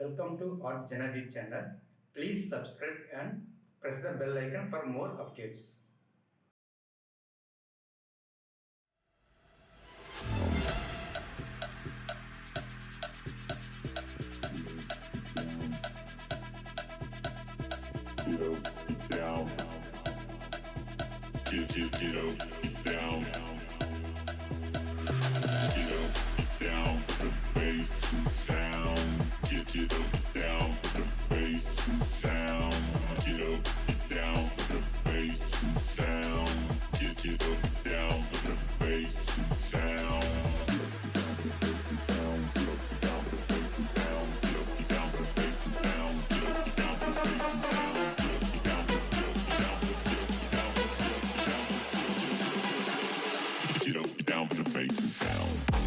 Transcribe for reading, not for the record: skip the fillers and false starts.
Welcome to artjanag channel. Please subscribe and press the bell icon for more updates. Get down. Get up, get down. Get up, get down. The bass and sound. Get up, down. The bass and sound. Get up, get down. The bass and sound. Get up, down. The bass and sound. Get up, down for the bass and sound.